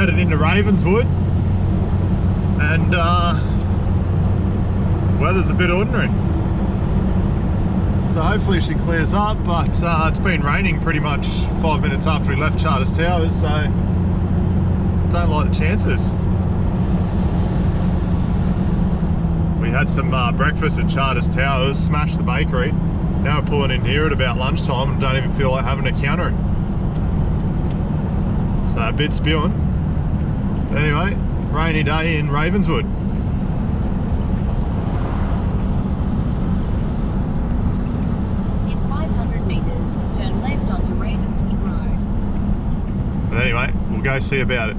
headed into Ravenswood, and weather's a bit ordinary. So hopefully she clears up, but it's been raining pretty much 5 minutes after we left Charters Towers, so don't like the chances. We had some breakfast at Charters Towers, smashed the bakery. Now we're pulling in here at about lunchtime and don't even feel like having a counter in. So a bit spewing. Anyway, rainy day in Ravenswood. In 500 metres, turn left onto Ravenswood Road. But anyway, we'll go see about it.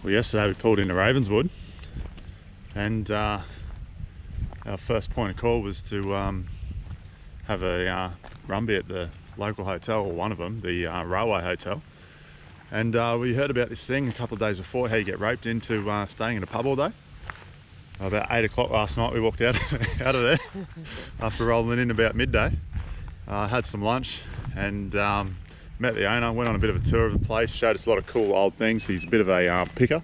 Well, yesterday we pulled into Ravenswood, and our first point of call was to have a rumby at the local hotel, or one of them, the Railway Hotel. And we heard about this thing a couple of days before, how you get roped into staying in a pub all day. About 8 o'clock last night we walked out of there after rolling in about midday. Had some lunch and met the owner, went on a bit of a tour of the place, showed us a lot of cool old things. He's a bit of a picker,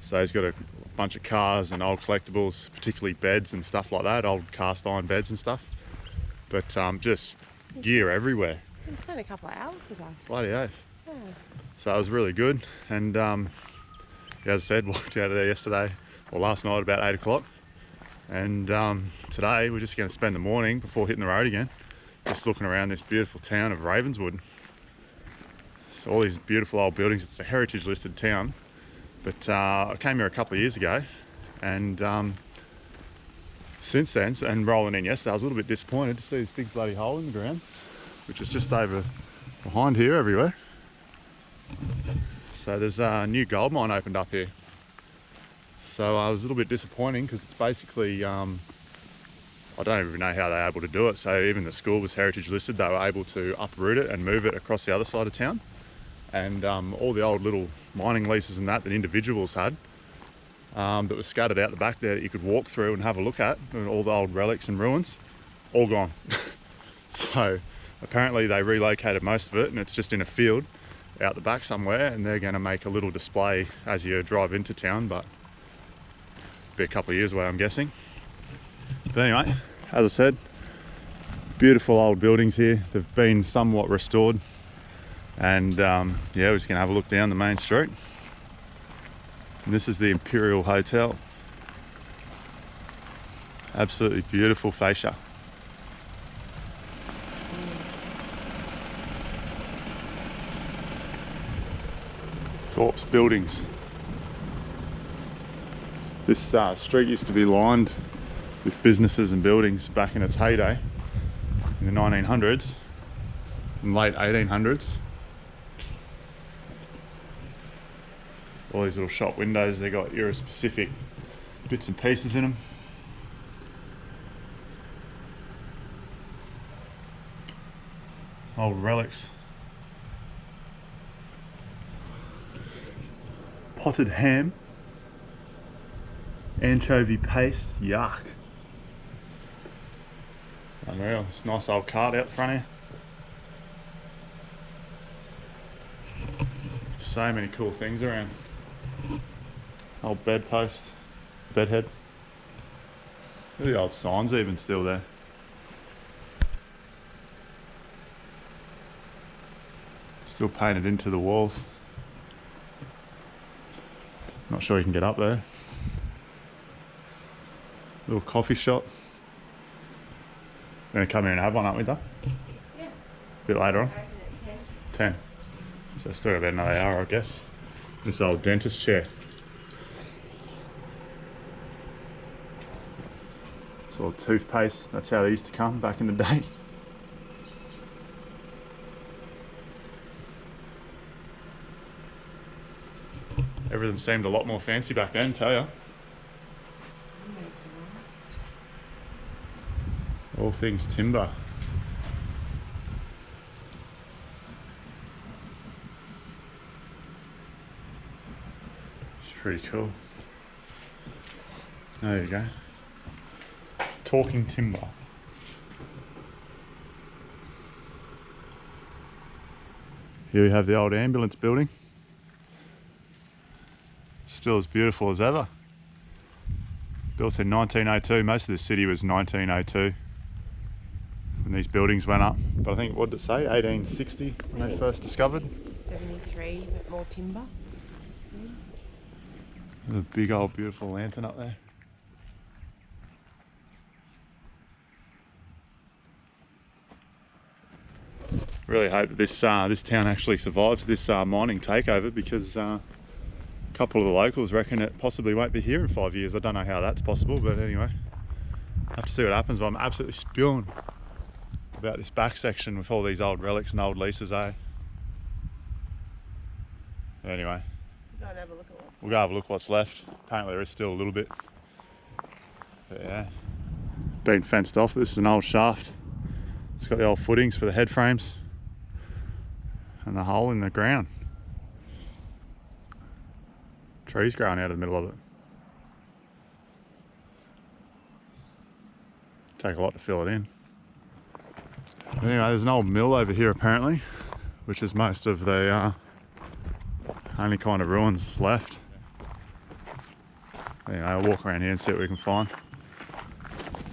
so he's got a bunch of cars and old collectibles, particularly beds and stuff like that, old cast iron beds and stuff. But just gear everywhere. He spent a couple of hours with us. Bloody oath. Yeah. So it was really good, and as I said, walked out of there yesterday, or last night about 8 o'clock. And today we're just going to spend the morning before hitting the road again, just looking around this beautiful town of Ravenswood. So all these beautiful old buildings. It's a heritage listed town, but I came here a couple of years ago, and since then, and rolling in yesterday, I was a little bit disappointed to see this big bloody hole in the ground, which is just over behind here everywhere. So there's a new gold mine opened up here. So I was a little bit disappointing because it's basically, I don't even know how they're able to do it. So even the school was heritage listed, they were able to uproot it and move it across the other side of town. And all the old little mining leases and that individuals had, that were scattered out the back there that you could walk through and have a look at, and all the old relics and ruins, all gone. So apparently they relocated most of it, and it's just in a field out the back somewhere, and they're going to make a little display as you drive into town, but be a couple of years away, I'm guessing. But anyway, as I said, beautiful old buildings here. They've been somewhat restored, and yeah, we're just going to have a look down the main street. And this is the Imperial Hotel. Absolutely beautiful fascia. Thorpe's Buildings. This street used to be lined with businesses and buildings back in its heyday in the 1900s and late 1800s. All these little shop windows, they got era specific bits and pieces in them. Old relics. Potted ham. Anchovy paste, yuck. Unreal, it's a nice old cart out the front here. So many cool things around. Old bedpost, bedhead. Look at the old signs even still there. Still painted into the walls. Not sure you can get up there. Little coffee shop. We're going to come here and have one, aren't we, Doug? Yeah. A bit later on? Open at 10. 10. So still about another hour, I guess. This old dentist chair. all toothpaste. That's how they used to come back in the day. Everything seemed a lot more fancy back then, tell ya. All things timber. It's pretty cool. There you go. Talking timber. Here we have the old ambulance building. Still as beautiful as ever. Built in 1902. Most of the city was 1902 when these buildings went up. But I think, what did it say? 1860 when they first discovered. 73, but more timber. There's a big old beautiful lantern up there. Really hope that this town actually survives this mining takeover, because a couple of the locals reckon it possibly won't be here in 5 years. I don't know how that's possible, but anyway, have to see what happens. But I'm absolutely spewing about this back section with all these old relics and old leases, eh? Anyway, we'll go have a look what's left. Apparently there is still a little bit. But yeah, been fenced off. This is an old shaft. It's got the old footings for the head frames and the hole in the ground. Trees growing out of the middle of it. Take a lot to fill it in. But anyway, there's an old mill over here apparently, which is most of the only kind of ruins left. Anyway, I'll walk around here and see what we can find.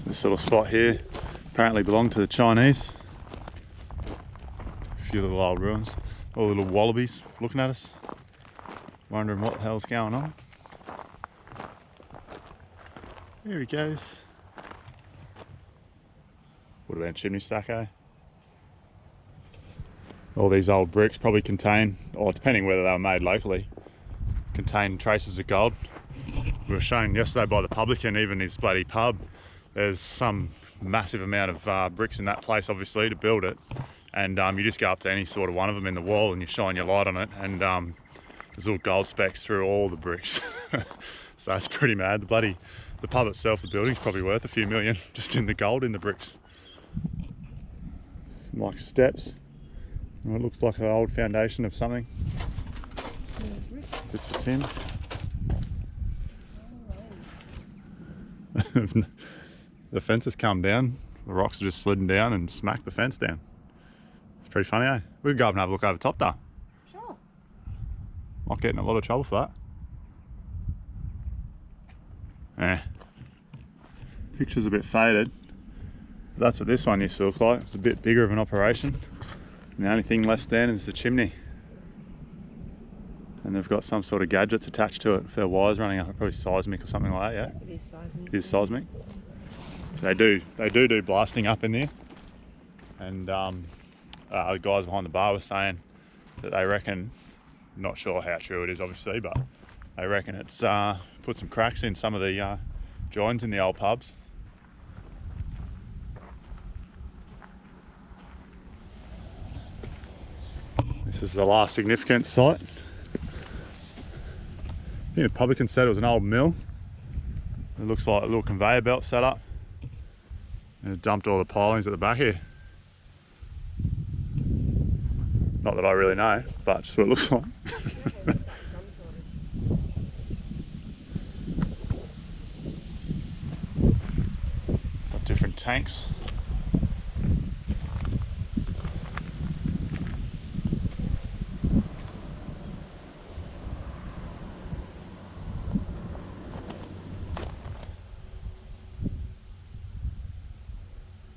This little spot here apparently belonged to the Chinese. A few little old ruins. All little wallabies looking at us, wondering what the hell's going on. Here he goes. Would have been a chimney stack, eh? All these old bricks probably contain, or depending whether they were made locally, contain traces of gold. We were shown yesterday by the publican, even his bloody pub, there's some massive amount of bricks in that place obviously to build it, and you just go up to any sort of one of them in the wall and you shine your light on it, and there's little gold specks through all the bricks. So it's pretty mad. The pub itself, the building's probably worth a few million just in the gold in the bricks. Some like steps. It looks like an old foundation of something. Bits of tin. The fence has come down. The rocks are just slidden down and smacked the fence down. It's pretty funny, eh? We can go up and have a look over top though. Sure. Might get in a lot of trouble for that. Picture's a bit faded. That's what this one used to look like. It's a bit bigger of an operation. And the only thing left standing is the chimney. And they've got some sort of gadgets attached to it. If their wires running up, probably seismic or something like that, yeah? It is seismic. It is seismic. They do blasting up in there. And the guys behind the bar were saying that they reckon, not sure how true it is obviously, but they reckon it's put some cracks in some of the joins in the old pubs. This is the last significant site. I think the publican said it was an old mill. It looks like a little conveyor belt set up. And it dumped all the pilings at the back here. Not that I really know, but just what it looks like. Got different tanks.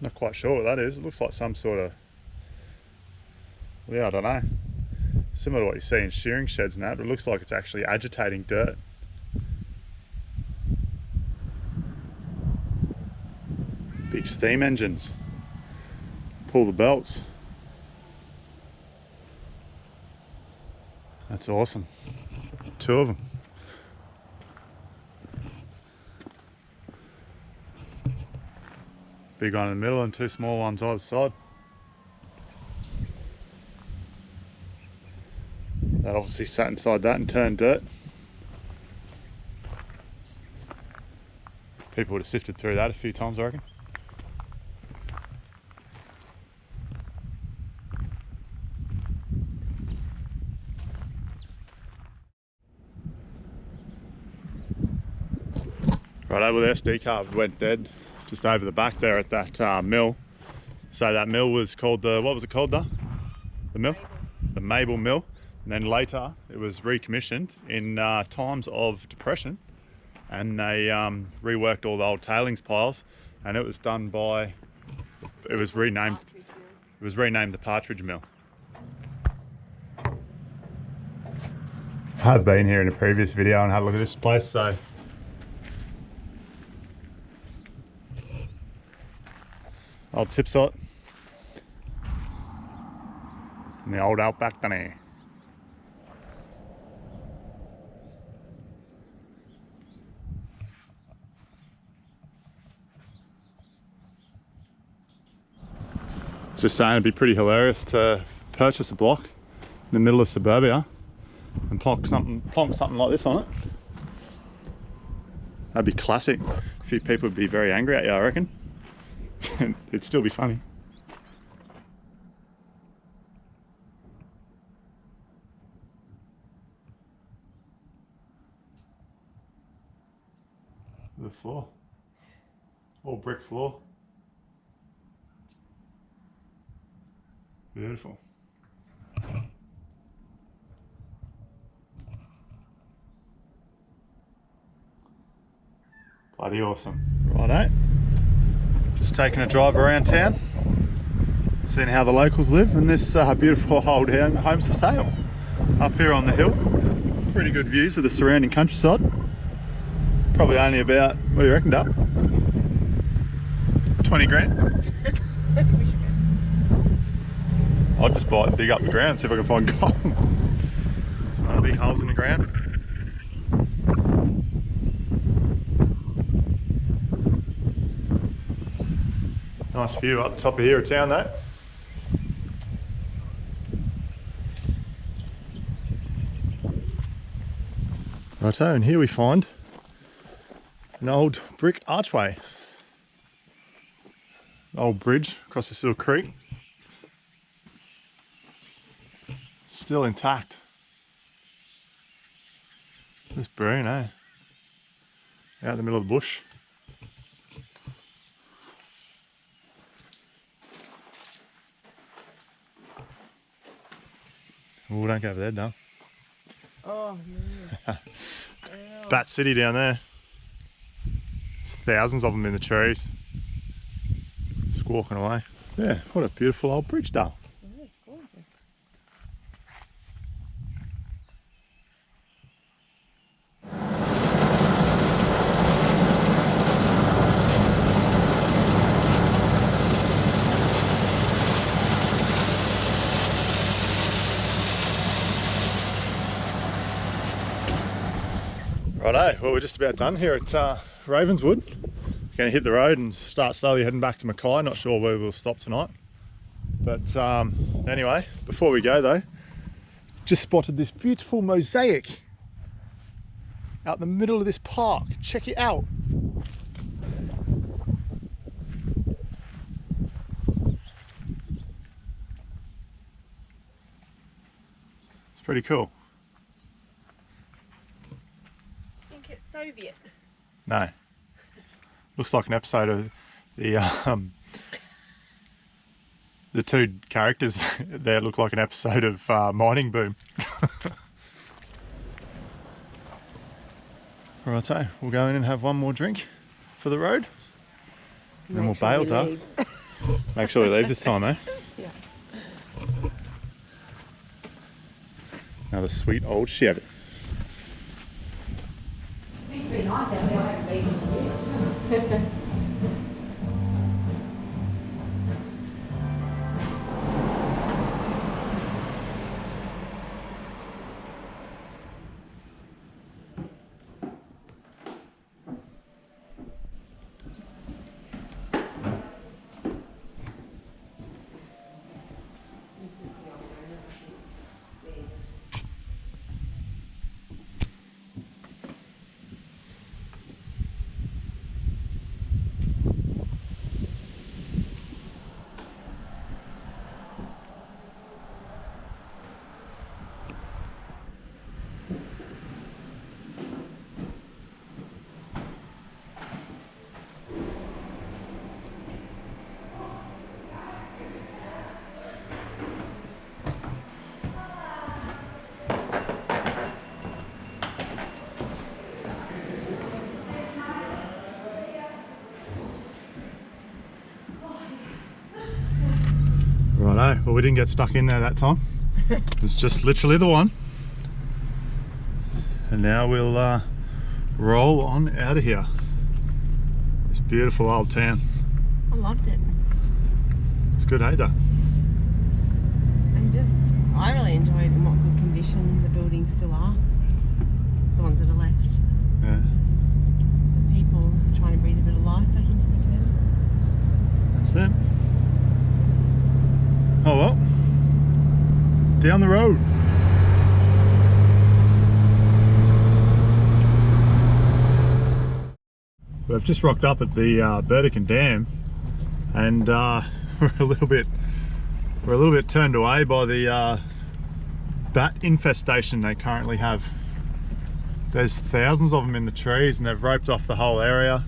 Not quite sure what that is. It looks like some sort of, yeah, I don't know. Similar to what you see in shearing sheds and that, but it looks like it's actually agitating dirt. Big steam engines. Pull the belts. That's awesome. 2 of them. Big one in the middle and two small ones either side. That obviously sat inside that and turned dirt. People would have sifted through that a few times, I reckon. Right, over there, SD card went dead just over the back there at that mill. So that mill was called the, what was it called though? The mill? The Mabel Mill. And then later it was recommissioned in times of depression, and they reworked all the old tailings piles, and it was done by, it was renamed the Partridge Mill. I've been here in a previous video and had a look at this place, so old tip site in the old outback dunny. Just saying, it'd be pretty hilarious to purchase a block in the middle of suburbia and plonk something like this on it. That'd be classic. A few people would be very angry at you, I reckon. It'd still be funny. The floor, all brick floor. Beautiful. Bloody awesome. Righto. Just taking a drive around town, seeing how the locals live, and this beautiful old home's for sale up here on the hill. Pretty good views of the surrounding countryside. Probably only about, what do you reckon, Dale? 20 grand? I'll just buy it and dig up the ground, see if I can find gold. Some other big holes in the ground. Nice view up the top of here of town though. Righto, and here we find an old brick archway. An old bridge across this little creek. Still intact. This brune, eh? Out in the middle of the bush. Oh, don't go over there, no. Oh, no. Bat City down there. There's thousands of them in the trees. Squawking away. Yeah, what a beautiful old bridge, Dale. Yeah, it's gorgeous. Righto, well we're just about done here at Ravenswood. Going to hit the road and start slowly heading back to Mackay. Not sure where we'll stop tonight. But anyway, before we go though, just spotted this beautiful mosaic out in the middle of this park. Check it out. It's pretty cool. I think it's Soviet. No. Looks like an episode of the two characters there look like an episode of Mining Boom. Right, so we'll go in and have one more drink for the road, and then we'll bail, Dale. Make sure we leave this time, eh? Yeah. Another sweet old Chevy. It's pretty nice out there. I haven't been here. well, we didn't get stuck in there that time. It was just literally the one. And now we'll roll on out of here. This beautiful old town. I loved it. It's good, hey, though. And I really enjoyed in what good condition the buildings still are. The ones that are left. Yeah. The people trying to breathe a bit of life back into the town. That's it. Oh well. Down the road. We've just rocked up at the Burdekin Dam, and we're a little bit turned away by the bat infestation they currently have. There's thousands of them in the trees, and they've roped off the whole area.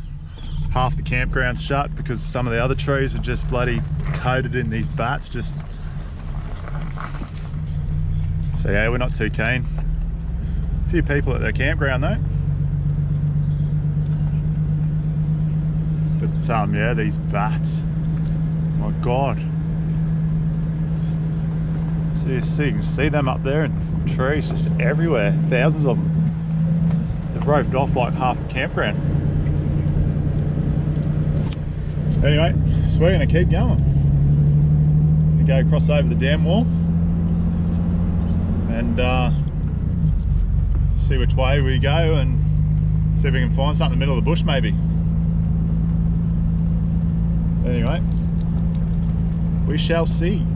Half the campground's shut because some of the other trees are just bloody coated in these bats. So yeah, we're not too keen. A few people at their campground though. But yeah, these bats, my God. So you can see them up there in the trees, just everywhere, thousands of them. They've roped off like half the campground. Anyway, so we're going to keep going. We're going to go across over the dam wall and see which way we go and see if we can find something in the middle of the bush maybe. Anyway, we shall see.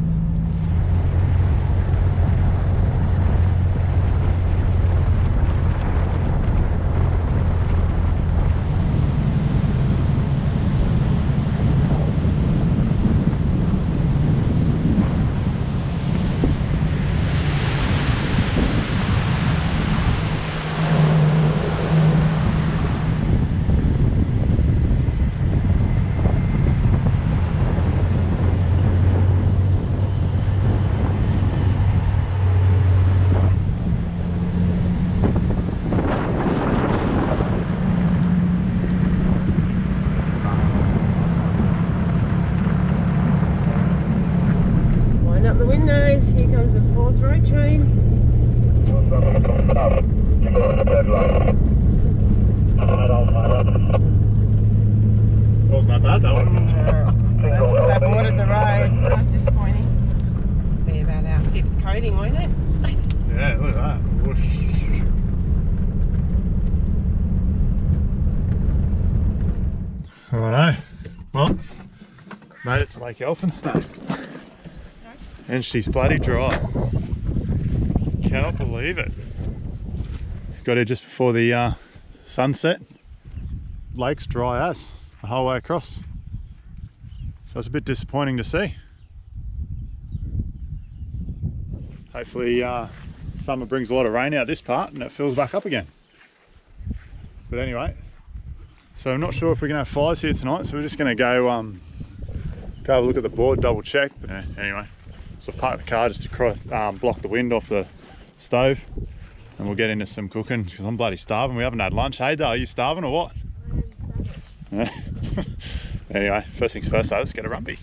Up the windows, here comes the 4th road train. Wasn't that bad though. That's because I boarded the road. That's disappointing. This will be about our 5th coating, won't it? Yeah, look at that. Whoosh. Righto. Well, made it to Lake Elphinstone. And she's bloody dry. Cannot believe it. Got here just before the sunset. Lake's dry as the whole way across. So it's a bit disappointing to see. Hopefully summer brings a lot of rain out this part and it fills back up again. But anyway, so I'm not sure if we're gonna have fires here tonight, so we're just gonna go have a look at the board, double check. But anyway. So I've parked the car just to block the wind off the stove, and we'll get into some cooking because I'm bloody starving. We haven't had lunch. Hey, Dale, are you starving or what? Anyway, first things first, let's get a rumby.